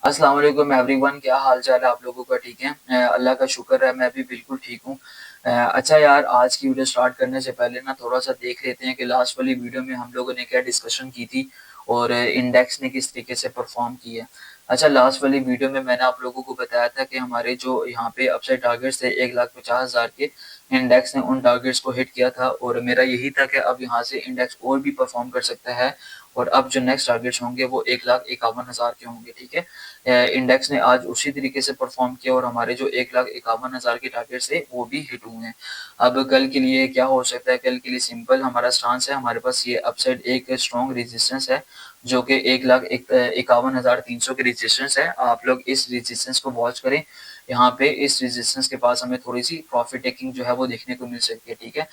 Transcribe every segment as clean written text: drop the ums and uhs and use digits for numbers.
अस्सलाम वालेकुम एवरीवन, क्या हाल चाल है आप लोगों का? ठीक है। अल्लाह का शुक्र है, मैं भी बिल्कुल ठीक हूँ। अच्छा यार, आज की वीडियो स्टार्ट करने से पहले ना थोड़ा सा देख लेते हैं कि लास्ट वाली वीडियो में हम लोगों ने क्या डिस्कशन की थी और इंडेक्स ने किस तरीके से परफॉर्म किया। अच्छा, लास्ट वाली वीडियो में मैंने आप लोगों को बताया था कि हमारे जो यहाँ पे अपसाइड टारगेट्स थे 1,50,000 के, इंडेक्स ने उन टारगेट्स को हिट किया था और मेरा यही था कि अब यहाँ से इंडेक्स और भी परफॉर्म कर सकता है और अब जो नेक्स्ट टारगेट्स होंगे वो 1,51,000 के होंगे। ठीक है। इंडेक्स ने आज उसी तरीके से परफॉर्म किया और हमारे जो 1,51,000 के टारगेट्स थे वो भी हिट हुए हैं। अब कल के लिए क्या हो सकता है? कल के लिए सिंपल हमारा स्टांस है, हमारे पास ये अपसाइड एक स्ट्रॉन्ग रेजिस्टेंस है जो कि 1,51,300 की रेजिस्टेंस है। आप लोग इस रेजिस्टेंस को वॉच करें। यहाँ पे इस रेजिस्टेंस के पास हमें थोड़ी सी प्रॉफिट टेकिंग जो है वो देखने को मिल सकती है। ठीक है।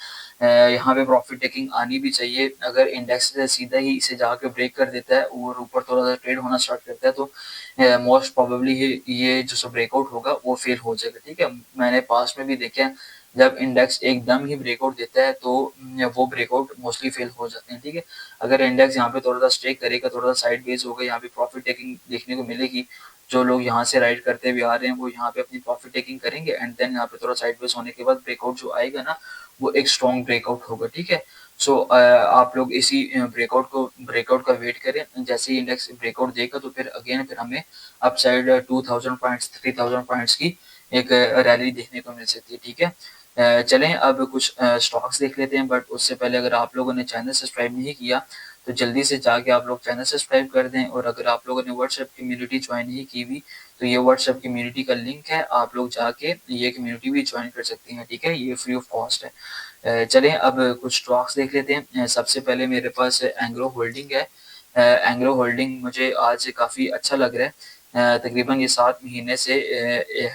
यहाँ पे प्रॉफिट टेकिंग आनी भी चाहिए। अगर इंडेक्स सीधा ही इसे जाके ब्रेक कर देता है और ऊपर थोड़ा सा ट्रेड होना स्टार्ट करता है तो मोस्ट प्रोबेबली ये जो ब्रेकआउट होगा वो फेल हो जाएगा। ठीक है। मैंने पास्ट में भी देखा है, जब इंडेक्स एकदम ही ब्रेकआउट देता है तो वो ब्रेकआउट मोस्टली फेल हो जाते हैं। ठीक है। अगर इंडेक्स यहाँ पे थोड़ा सा स्टे करेगा, थोड़ा सा साइड वेज होगा, यहाँ पे प्रॉफिट टेकिंग देखने को मिलेगी। जो लोग यहाँ से राइड करते हुए आ रहे हैं वो यहाँ पे अपनी प्रॉफिट टेकिंग करेंगे एंड देन यहाँ पे थोड़ा साइड वेज होने के बाद ब्रेकआउट जो आएगा ना वो एक स्ट्रॉन्ग ब्रेकआउट होगा। ठीक है। सो आप लोग इसी ब्रेकआउट का वेट करें। जैसे ही इंडेक्स ब्रेकआउट देगा तो फिर हमें अपसाइड 2000 पॉइंट्स 3000 पॉइंट्स की एक रैली देखने को मिल सकती है। ठीक है। चलें अब कुछ स्टॉक्स देख लेते हैं, बट उससे पहले अगर आप लोगों ने चैनल सब्सक्राइब नहीं किया तो जल्दी से जाके आप लोग चैनल सब्सक्राइब कर दें। और अगर आप लोगों ने व्हाट्सएप कम्युनिटी ज्वाइन नहीं की हुई तो ये व्हाट्सएप कम्युनिटी का लिंक है, आप लोग जाके ये कम्युनिटी भी ज्वाइन कर सकते हैं। ठीक है। ये फ्री ऑफ कॉस्ट है। चलें अब कुछ स्टॉक्स देख लेते हैं। सबसे पहले मेरे पास एंग्रो होल्डिंग है। एंग्रो होल्डिंग मुझे आज काफ़ी अच्छा लग रहा है। तकरीबन ये 7 महीने से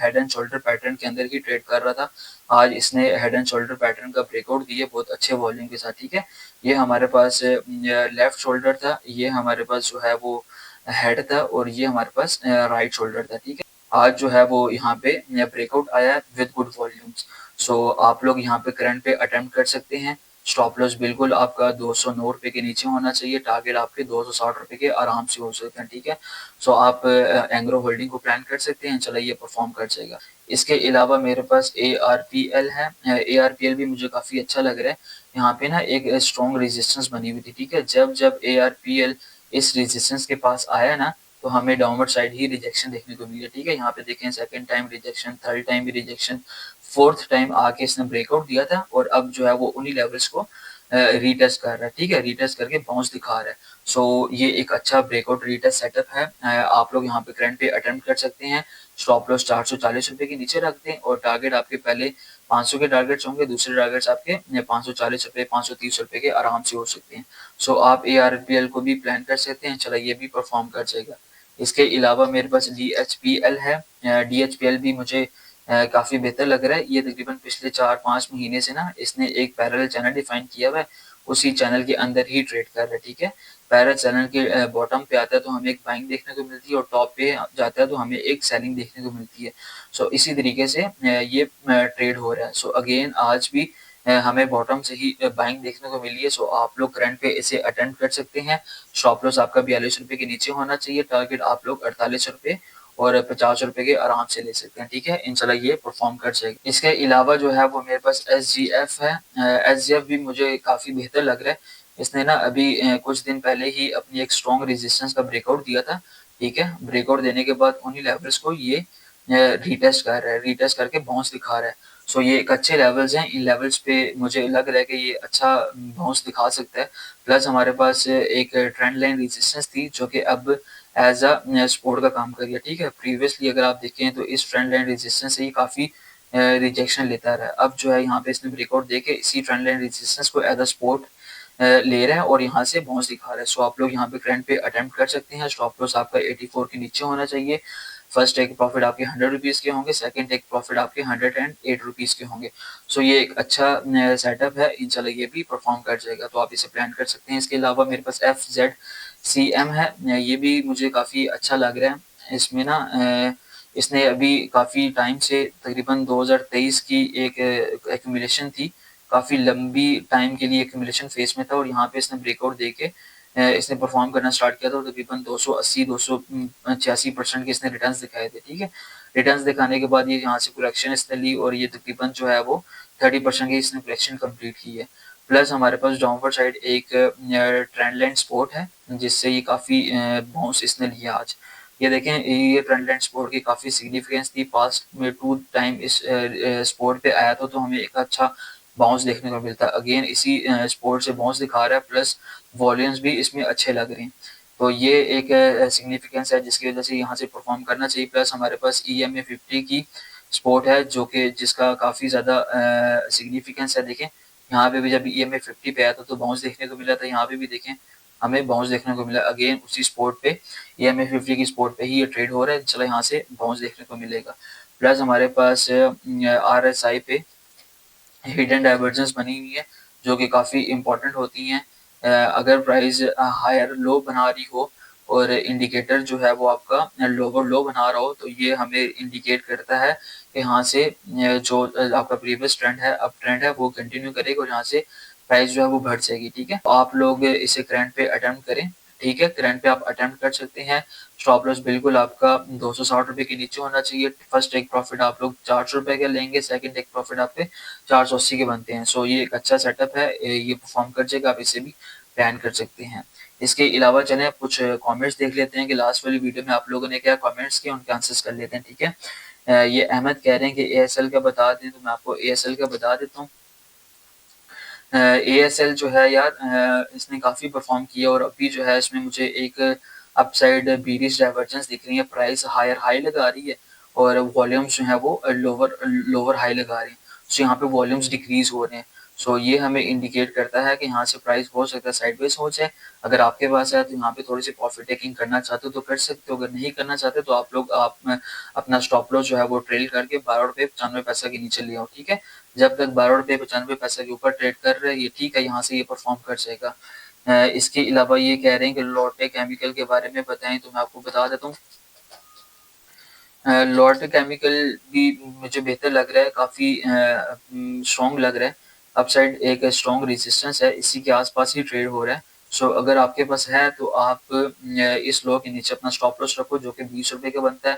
हेड एंड शोल्डर पैटर्न के अंदर ही ट्रेड कर रहा था। आज इसने हेड एंड शोल्डर पैटर्न का ब्रेकआउट दिया बहुत अच्छे वॉल्यूम के साथ। ठीक है। ये हमारे पास लेफ्ट शोल्डर था, ये हमारे पास जो है वो हेड था और ये हमारे पास राइट शोल्डर था। ठीक है। आज जो है वो यहाँ पे ब्रेकआउट आया विद गुड वॉल्यूम्स। सो आप लोग यहाँ पे करंट पे अटेम्प्ट कर सकते हैं। स्टॉप लॉस बिल्कुल आपका 209 रुपए के नीचे होना चाहिए, टारगेट आपके 260 रुपए के आराम से हो सकते हैं। ठीक है। सो आप एंग्रो होल्डिंग को प्लान कर सकते हैं, चलो ये परफॉर्म कर जाएगा। इसके अलावा मेरे पास ARPL है। ARPL भी मुझे काफ़ी अच्छा लग रहा है। यहाँ पे ना एक स्ट्रॉन्ग रेजिस्टेंस बनी हुई थी। ठीक है। जब जब ARPL इस रेजिस्टेंस के पास आया ना तो हमें डाउनवर्ड साइड ही रिजेक्शन देखने को मिली। ठीक है। यहाँ पे देखें, second time rejection, third time भी रिजेक्शन, फोर्थ टाइम आके इसने ब्रेकआउट दिया था और अब जो है वो उन्हीं लेवल्स को रीटेस्ट कर रहा है। ठीक है। रीटेस्ट करके बाउंस दिखा रहा है। सो ये एक अच्छा ब्रेकआउट रीटेस्ट सेटअप है। आप लोग यहाँ पे करंट पे अटेम्प्ट कर सकते हैं। स्टॉप लॉस 440 रुपए के नीचे रख दें और टारगेट आपके पहले 500 के टारगेट्स होंगे, दूसरे टारगेट्स आपके 540 रुपए 530 रुपए के आराम से हो सकते हैं। सो आप ARPL को भी प्लान कर सकते हैं, चलो ये भी परफॉर्म कर जाएगा। इसके अलावा मेरे पास DHPL है। DHPL भी मुझे काफ़ी बेहतर लग रहा है। ये तकरीबन पिछले 4-5 महीने से ना इसने एक पैरेलल चैनल डिफाइन किया हुआ है, उसी चैनल के अंदर ही ट्रेड कर रहा है। ठीक है। पैरेलल चैनल के बॉटम पे आता है तो हमें एक बाइंग देखने को मिलती है और टॉप पे जाता है तो हमें एक सेलिंग देखने को मिलती है। सो इसी तरीके से ये ट्रेड हो रहा है। सो अगेन आज भी हमें बॉटम से ही बाइंग देखने को मिली है। सो आप लोग करंट पे इसे अटेम्प्ट कर सकते हैं। स्टॉप लॉस आपका 42 रुपए के नीचे होना चाहिए, टारगेट आप लोग 48 रुपए और 50 रुपए के आराम से ले सकते हैं। ठीक है। इंशाल्लाह ये परफॉर्म कर जाएगा। इसके अलावा जो है वो मेरे पास SGF है। SGF भी मुझे काफ़ी बेहतर लग रहा है। इसने ना अभी कुछ दिन पहले ही अपनी एक स्ट्रॉन्ग रेजिस्टेंस का ब्रेकआउट दिया था। ठीक है। ब्रेकआउट देने के बाद उन्हीं लेवल्स को ये रीटेस्ट कर रहा है, रीटेस्ट करके बाउंस दिखा रहा है। सो ये एक अच्छे लेवल्स हैं। इन लेवल्स पे मुझे लग रहा है कि ये अच्छा बाउंस दिखा सकता है। प्लस हमारे पास एक ट्रेंड लाइन रेजिस्टेंस थी जो कि अब एज अ सपोर्ट का काम कर गया। ठीक है। प्रीवियसली अगर आप देखें तो इस ट्रेंड लाइन रेजिस्टेंस से ही काफ़ी रिजेक्शन लेता रहा है। अब जो है यहाँ पे इसने ब्रेकआउट देके इसी ट्रेंड लाइन रेजिस्टेंस को एज अ सपोर्ट ले रहा है और यहाँ से बाउंस दिखा रहा है। सो आप लोग यहाँ पे ट्रेंड पे अटेम्प्ट कर सकते हैं। स्टॉप लॉस आपका 84 के नीचे होना चाहिए। फर्स्ट टेक प्रॉफिट आपके 100 रुपीज़ के होंगे, सेकंड टेक प्रॉफिट आपके 108 रुपीज़ के होंगे। सो ये एक अच्छा सेटअप है, इंशाल्लाह ये भी परफॉर्म कर जाएगा तो आप इसे प्लान कर सकते हैं। इसके अलावा मेरे पास FZCM है। ये भी मुझे काफ़ी अच्छा लग रहा है। इसमें ना इसने अभी काफ़ी टाइम से तकरीबन 2023 की एक एक्यूमुलेशन थी, काफ़ी लंबी टाइम के लिए एक्यूमुलेशन फेस में था और यहाँ पे इसने ब्रेकआउट देके इसने परफॉर्म करना स्टार्ट किया था और तकरीबन 280-286% के इसने रिटर्न्स दिखाए थे, ठीक है। रिटर्न्स दिखाने के बाद ये यहाँ से कलेक्शन इसने ली और ये तकरीबन जो है वो 30% की इसने कलेक्शन कंप्लीट की है। प्लस हमारे पास डाउनवर्ड साइड एक ट्रेंड लाइन सपोर्ट है जिससे ये काफ़ी बाउंस इसने लिया आज। ये देखें, ये ट्रेंड लाइन सपोर्ट की काफ़ी सिग्निफिकेंस थी। पास्ट में 2 टाइम इस सपोर्ट पे आया था तो हमें एक अच्छा बाउंस देखने को मिलता है। अगेन इसी सपोर्ट से बाउंस दिखा रहा है, प्लस वॉल्यूम्स भी इसमें अच्छे लग रहे हैं। तो ये एक सिग्निफिकेंस है जिसकी वजह से यहाँ से परफॉर्म करना चाहिए। प्लस हमारे पास EMA 50 की सपोर्ट है जो कि जिसका काफ़ी ज़्यादा सिग्निफिकेंस है। देखें यहाँ पे भी जब EMA 50 पे आया था तो बाउंस देखने को मिला था, यहाँ पे भी देखें हमें बाउंस देखने को मिला। अगेन उसी स्पोर्ट पे EMA 50 की स्पोर्ट पे ही ये ट्रेड हो रहा है, चलो यहाँ से बाउंस देखने को मिलेगा। प्लस हमारे पास RSI पे हिडन डाइवर्जेंस बनी हुई है जो कि काफ़ी इंपॉर्टेंट होती हैं। अगर प्राइस हायर लो बना रही हो और इंडिकेटर जो है वो आपका लोअर लो बना रहा हो तो ये हमें इंडिकेट करता है कि यहाँ से जो आपका प्रीवियस ट्रेंड है, अप ट्रेंड है, वो कंटिन्यू करेगा और यहाँ से प्राइस जो है वो बढ़ जाएगी, ठीक है। आप लोग इसे करंट पे अटेम्प्ट करें, ठीक है। करंट पे आप अटेम्प्ट कर सकते हैं। स्टॉप लॉस बिल्कुल आपका 260 रुपए के नीचे होना चाहिए। फर्स्ट टेक प्रॉफिट आप लोग 400 रुपए का लेंगे, सेकंड टेक प्रॉफिट आपके 480 के बनते हैं। सो ये एक अच्छा सेटअप है, ये परफॉर्म कर जाएगा, आप इसे भी प्लान कर सकते हैं। इसके अलावा चलें आप कुछ कमेंट्स देख लेते हैं कि लास्ट वाली वीडियो में आप लोगों ने क्या कमेंट्स किए, उनके आंसर्स कर लेते हैं, ठीक है। ये अहमद कह रहे हैं कि ASL का बता दें, तो मैं आपको ASL का बता देता हूँ। ASL जो है यार इसने काफ़ी परफॉर्म किया और अभी जो है इसमें मुझे एक अपसाइड बीरिश डाइवर्जेंस दिख रही है। प्राइस हायर हाई लगा रही है और वॉल्यूम्स जो है वो लोअर लोअर हाई लगा रहे हैं। सो यहाँ पे वॉल्यूम्स डिक्रीज हो रहे हैं। सो ये हमें इंडिकेट करता है कि यहाँ से प्राइस हो सकता है साइडवेज हो जाए। अगर आपके पास है तो यहाँ पे थोड़ी सी प्रॉफिट टेकिंग करना चाहते हो तो कर सकते हो, अगर नहीं करना चाहते तो आप लोग अपना स्टॉप लॉस जो है वो ट्रेल करके 12 रुपये 95 पैसा के नीचे ले आओ, ठीक है। जब तक 12 रुपये 95 पैसा के ऊपर ट्रेड कर रहे हैं ये ठीक है, यहाँ से ये परफॉर्म कर जाएगा। इसके अलावा ये कह रहे हैं कि लोटे केमिकल के बारे में बताएं, तो मैं आपको बता देता हूँ। लोटे केमिकल भी मुझे बेहतर लग रहा है, काफ़ी स्ट्रॉन्ग लग रहा है। अपसाइड एक स्ट्रॉन्ग रेजिस्टेंस है, इसी के आसपास ही ट्रेड हो रहा है। सो अगर आपके पास है तो आप इस लो के नीचे अपना स्टॉप लॉस रखो जो कि 20 रुपये का बनता है।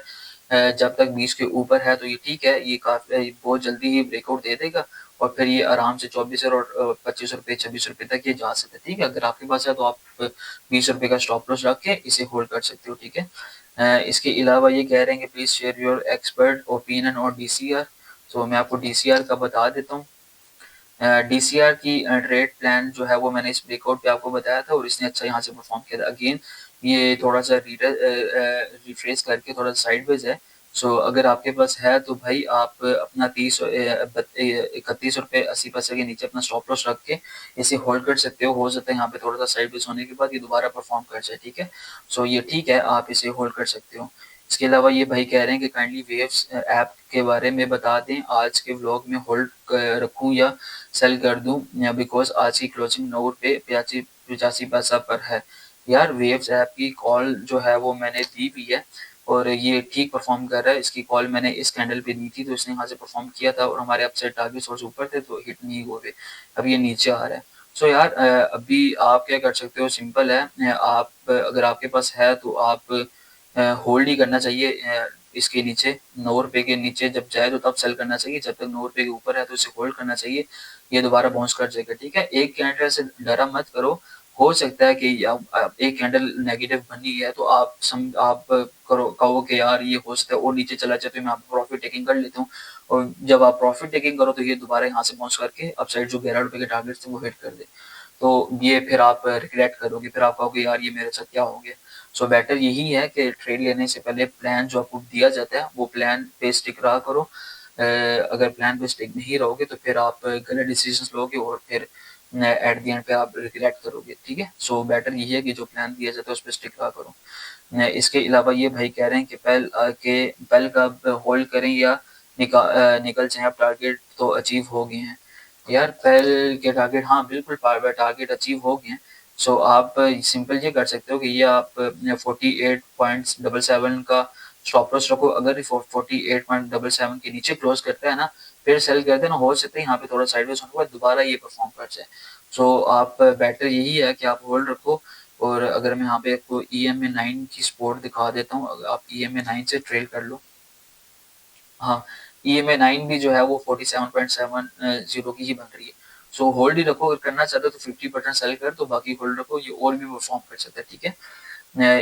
जब तक 20 के ऊपर है तो ये ठीक है, ये काफ़ी बहुत जल्दी ही ब्रेकआउट दे देगा और फिर ये आराम से 24 और 25 रुपये 26 रुपये तक ये जा सकता है, ठीक है। अगर आपके पास है तो आप 20 रुपये का स्टॉप लॉस रख के इसे होल्ड कर सकते हो, ठीक है। इसके अलावा ये कह रहे हैं कि please share your expert opinion और DCR। तो मैं आपको DCR का बता देता हूँ। DCR की ट्रेड प्लान जो है वो मैंने इस ब्रेकआउट पे आपको बताया था और इसने अच्छा यहाँ से परफॉर्म किया था। अगेन ये थोड़ा सा रिफ्रेश करके थोड़ा सा साइडवेज है। सो अगर आपके पास है तो भाई आप अपना 31 रुपये 80 पैसे के नीचे अपना स्टॉप लॉस रख के इसे होल्ड कर सकते हो सकता है यहाँ पे थोड़ा सा साइडवेज होने के बाद ये दोबारा परफॉर्म कर जाए, ठीक है। सो ये ठीक है, आप इसे होल्ड कर सकते हो। इसके अलावा ये भाई कह रहे हैं कि काइंडली वेव्स ऐप के बारे में बता दें, आज के व्लॉग में होल्ड रखूं या सेल कर दूं, बिकॉज आज की क्लोजिंग नोट पे 85 पैसा पर है। यार वेव्स ऐप की कॉल जो है वो मैंने दी भी है और ये ठीक परफॉर्म कर रहा है। इसकी कॉल मैंने इस कैंडल पे दी थी तो इसने यहाँ से परफॉर्म किया था और हमारे अपसाइड टारगेट सोर्स ऊपर थे तो हिट नहीं हुए, अब ये नीचे आ रहा है। सो यार अभी आप क्या कर सकते हो, सिंपल है। आप अगर आपके पास है तो आप होल्ड ही करना चाहिए। इसके नीचे 9 रुपये के नीचे जब जाए तो तब सेल करना चाहिए, जब तक 9 रुपये के ऊपर है तो इसे होल्ड करना चाहिए। ये दोबारा बाउंस कर जाएगा, ठीक है। एक कैंडल से डरा मत करो, हो सकता है कि एक कैंडल नेगेटिव बनी है तो आप कहो कि यार ये हो सकता है और नीचे चला जाए तो मैं प्रॉफिट टेकिंग कर लेता हूँ। और जब आप प्रॉफिट टेकिंग करो तो ये दोबारा यहाँ से बाउंस करके अपसाइड जो 11 रुपये के टारगेट थे वो हिट कर दे, तो ये फिर आप रिग्रेट करोगे, फिर आप कहोगे यार ये मेरे साथ क्या हो गया। सो बेटर यही है कि ट्रेड लेने से पहले प्लान जो आपको दिया जाता है वो प्लान पे स्टिक रहा करो। अगर प्लान पे स्टिक नहीं रहोगे तो फिर आप गलत डिसीजंस लोगे और फिर एट द एंड पे आप रिग्रेट करोगे, ठीक है। सो बेटर यही है कि जो प्लान दिया जाता है उस पर स्टिक रहा करो। इसके अलावा ये भाई कह रहे हैं कि पहल का होल्ड करें या निकल जाए, अब टारगेट तो अचीव हो गए हैं। यार पहल के टारगेट, हाँ बिल्कुल टारगेट अचीव हो गए हैं। सो आप सिंपल ये कर सकते हो कि ये आप 48.77 का स्टॉप लॉस रखो। अगर 48.77 के नीचे क्लोज करता है ना फिर सेल कर देना, हो सकता है यहाँ पे थोड़ा साइडवेज होने के बाद दोबारा ये परफॉर्म कर जाए। सो आप बेटर यही है कि आप होल्ड रखो। और अगर मैं यहाँ पे आपको EMA9 की सपोर्ट दिखा देता हूँ, अगर आप EMA9 से ट्रेड कर लो। हाँ, EMA9 भी जो है वो 47.70 की ही बन रही है। सो होल्ड ही रखो, अगर करना चाहते हो तो 50% सेल कर दो, बाकी होल्ड रखो, ये और भी परफॉर्म कर सकता है, ठीक है।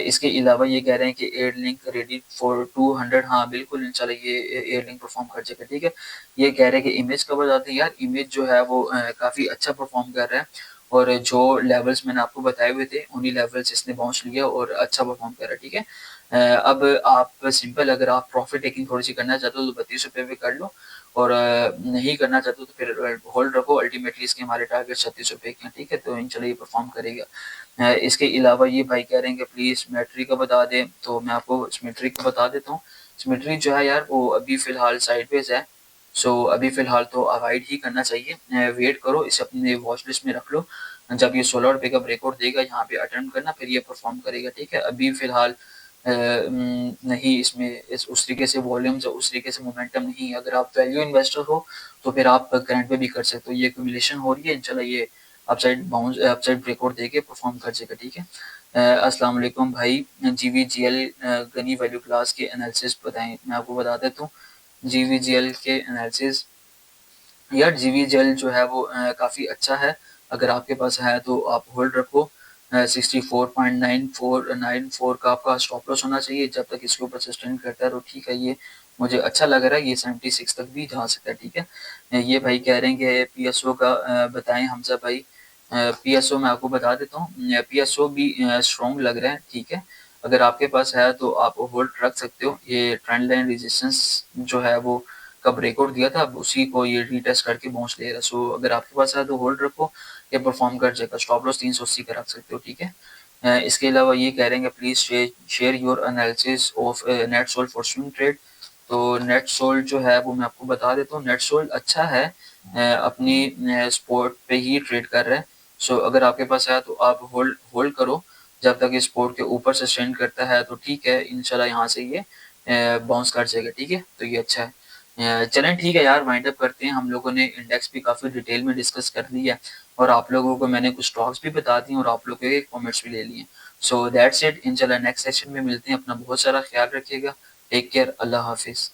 इसके अलावा ये कह रहे हैं कि एयरलिंक रेडी फॉर 200, हाँ बिल्कुल इंशाल्लाह ये एयरलिंक परफॉर्म कर जाएगा, ठीक है। ये कह रहे हैं कि इमेज कब जाती है यार, इमेज जो है वो काफ़ी अच्छा परफॉर्म कर रहा है, और जो लेवल्स मैंने आपको बताए हुए थे उन्हीं लेवल्स इसने बाउंस लिया और अच्छा परफॉर्म कर रहा है, ठीक है। अब आप सिंपल, अगर आप प्रॉफिट टेकिंग थोड़ी सी करना चाहते हो तो 32 रुपये पे कर लो, और नहीं करना चाहते हो तो फिर होल्ड रखो। अल्टीमेटली इसके हमारे टारगेट 36 रुपये के हैं, ठीक है, तो इंशाल्लाह ये परफॉर्म करेगा। इसके अलावा ये भाई कह रहे हैं कि प्लीज़ सिमेट्री का बता दें, तो मैं आपको सिमेट्री का बता देता हूँ। सिमेट्री जो है यार वो अभी फ़िलहाल साइडवेज़ है, सो अभी फ़िलहाल तो अवॉइड ही करना चाहिए। वेट करो, इसे अपने वॉच लिस्ट में रख लो, जब ये 16 रुपये का ब्रेकआउट देगा यहाँ पे अटेम्प्ट करना, फिर ये परफॉर्म करेगा, ठीक है। अभी फ़िलहाल नहीं, इसमें उस तरीके से वॉल्यूम्स और उस तरीके से मोमेंटम नहीं है। अगर आप वैल्यू इन्वेस्टर हो तो फिर आप करंट पे भी कर सकते हो, ये एक्यूमुलेशन हो रही है, इंशाल्लाह ये अपसाइड ब्रेकआउट देके परफॉर्म कर जाएगा, ठीक है। अस्सलाम वालेकुम भाई, GVGL गनी वैल्यू क्लास के एनालिसिस बताएं। मैं आपको बता देता हूँ GVGL के एनालिसिस। यार GVGL जो है वो काफ़ी अच्छा है, अगर आपके पास है तो आप होल्ड रखो। 64.9494 का आपका स्टॉप लॉस होना चाहिए, जब तक इसके ऊपर सस्टेन करता है तो ठीक है, ये मुझे अच्छा लग रहा है, ये 76 तक भी जा सकता है, ठीक है। ये भाई कह रहे हैं कि PSO का बताएं हमजा भाई। PSO मैं आपको बता देता हूँ, PSO भी स्ट्रॉन्ग लग रहा है, ठीक है। अगर आपके पास है तो आप होल्ड रख सकते हो। ये ट्रेंड लाइन रेजिस्टेंस जो है वो का ब्रेकआउट दिया था, अब उसी को ये रीटेस्ट करके बाउंस ले रहा है। सो अगर आपके पास है तो होल्ड रखो, ये परफॉर्म कर जाएगा। स्टॉप लॉस 380 का रख सकते हो, ठीक है। इसके अलावा ये कह रहे हैं कि please share your analysis of net sold for swing trade. तो नेट सोल्ड जो है वो मैं आपको बता देता हूँ, नेट सोल्ड अच्छा है, अपनी स्पोर्ट पे ही ट्रेड कर रहा है। सो अगर आपके पास है तो आप होल्ड होल्ड करो, जब तक ये स्पोर्ट के ऊपर सस्टेन करता है तो ठीक है, इंशाल्लाह यहाँ से ये बाउंस कर जाएगा, ठीक है, तो ये अच्छा है। चलें ठीक है यार, वाइंड अप करते हैं। हम लोगों ने इंडेक्स भी काफ़ी डिटेल में डिस्कस कर लिया, और आप लोगों को मैंने कुछ स्टॉक्स भी बता दी और आप लोगों के कमेंट्स भी ले लिए। सो दैट्स इट, इंशाल्लाह नेक्स्ट सेशन में मिलते हैं। अपना बहुत सारा ख्याल रखिएगा। टेक केयर, अल्लाह हाफिज़।